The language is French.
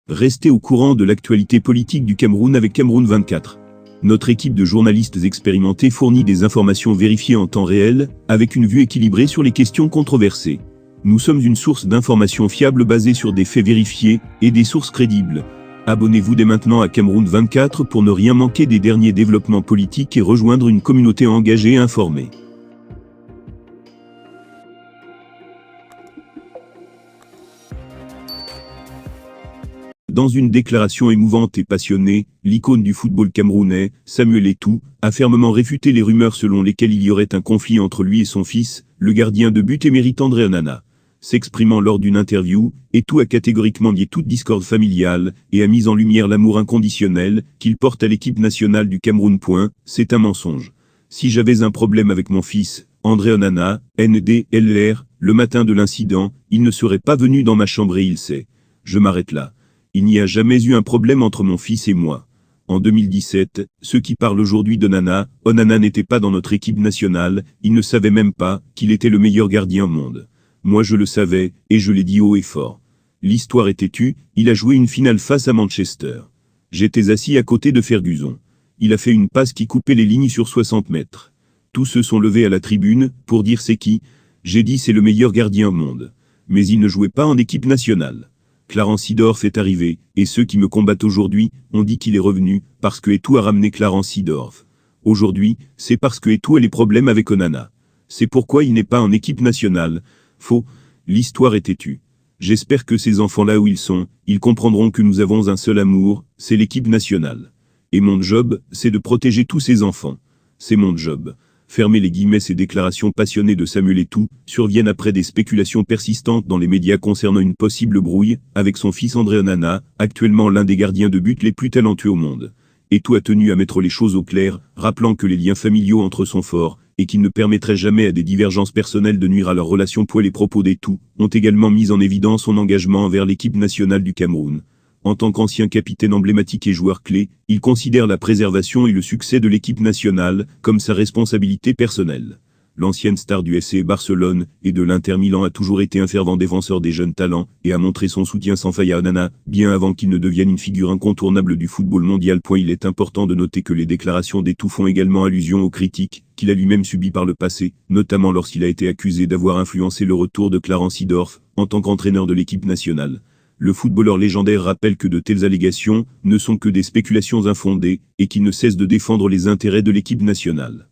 Restez au courant de l'actualité politique du Cameroun avec Cameroun 24. Notre équipe de journalistes expérimentés fournit des informations vérifiées en temps réel, avec une vue équilibrée sur les questions controversées. Nous sommes une source d'informations fiables basée sur des faits vérifiés et des sources crédibles. Abonnez-vous dès maintenant à Cameroun 24 pour ne rien manquer des derniers développements politiques et rejoindre une communauté engagée et informée. Dans une déclaration émouvante et passionnée, l'icône du football camerounais, Samuel Eto'o, a fermement réfuté les rumeurs selon lesquelles il y aurait un conflit entre lui et son fils, le gardien de but émérite André Onana. S'exprimant lors d'une interview, Eto'o a catégoriquement nié toute discorde familiale et a mis en lumière l'amour inconditionnel qu'il porte à l'équipe nationale du Cameroun. C'est un mensonge. Si j'avais un problème avec mon fils, André Onana, NDLR, le matin de l'incident, il ne serait pas venu dans ma chambre et il sait. Je m'arrête là. Il n'y a jamais eu un problème entre mon fils et moi. En 2017, ceux qui parlent aujourd'hui d'Onana, Onana n'était pas dans notre équipe nationale, il ne savait même pas qu'il était le meilleur gardien au monde. Moi je le savais, et je l'ai dit haut et fort. L'histoire est têtue, il a joué une finale face à Manchester. J'étais assis à côté de Ferguson. Il a fait une passe qui coupait les lignes sur 60 mètres. Tous se sont levés à la tribune, pour dire c'est qui. J'ai dit c'est le meilleur gardien au monde. Mais il ne jouait pas en équipe nationale. Clarence Seedorf est arrivé, et ceux qui me combattent aujourd'hui ont dit qu'il est revenu, parce que Eto'o a ramené Clarence Seedorf. Aujourd'hui, c'est parce que Eto'o a les problèmes avec Onana. C'est pourquoi il n'est pas en équipe nationale. Faux, l'histoire est têtue. J'espère que ces enfants là où ils sont, ils comprendront que nous avons un seul amour, c'est l'équipe nationale. Et mon job, c'est de protéger tous ces enfants. C'est mon job. Fermez les guillemets. Ces déclarations passionnées de Samuel Eto'o surviennent après des spéculations persistantes dans les médias concernant une possible brouille avec son fils André Onana, actuellement l'un des gardiens de but les plus talentueux au monde. Eto'o a tenu à mettre les choses au clair, rappelant que les liens familiaux entre sont forts, et qu'il ne permettrait jamais à des divergences personnelles de nuire à leur relation. Les propos d'Eto'o ont également mis en évidence son engagement envers l'équipe nationale du Cameroun. En tant qu'ancien capitaine emblématique et joueur clé, il considère la préservation et le succès de l'équipe nationale comme sa responsabilité personnelle. L'ancienne star du FC Barcelone et de l'Inter Milan a toujours été un fervent défenseur des jeunes talents et a montré son soutien sans faille à Onana, bien avant qu'il ne devienne une figure incontournable du football mondial. Il est important de noter que les déclarations d'Eto'o font également allusion aux critiques qu'il a lui-même subies par le passé, notamment lorsqu'il a été accusé d'avoir influencé le retour de Clarence Seedorf en tant qu'entraîneur de l'équipe nationale. Le footballeur légendaire rappelle que de telles allégations ne sont que des spéculations infondées et qu'il ne cesse de défendre les intérêts de l'équipe nationale.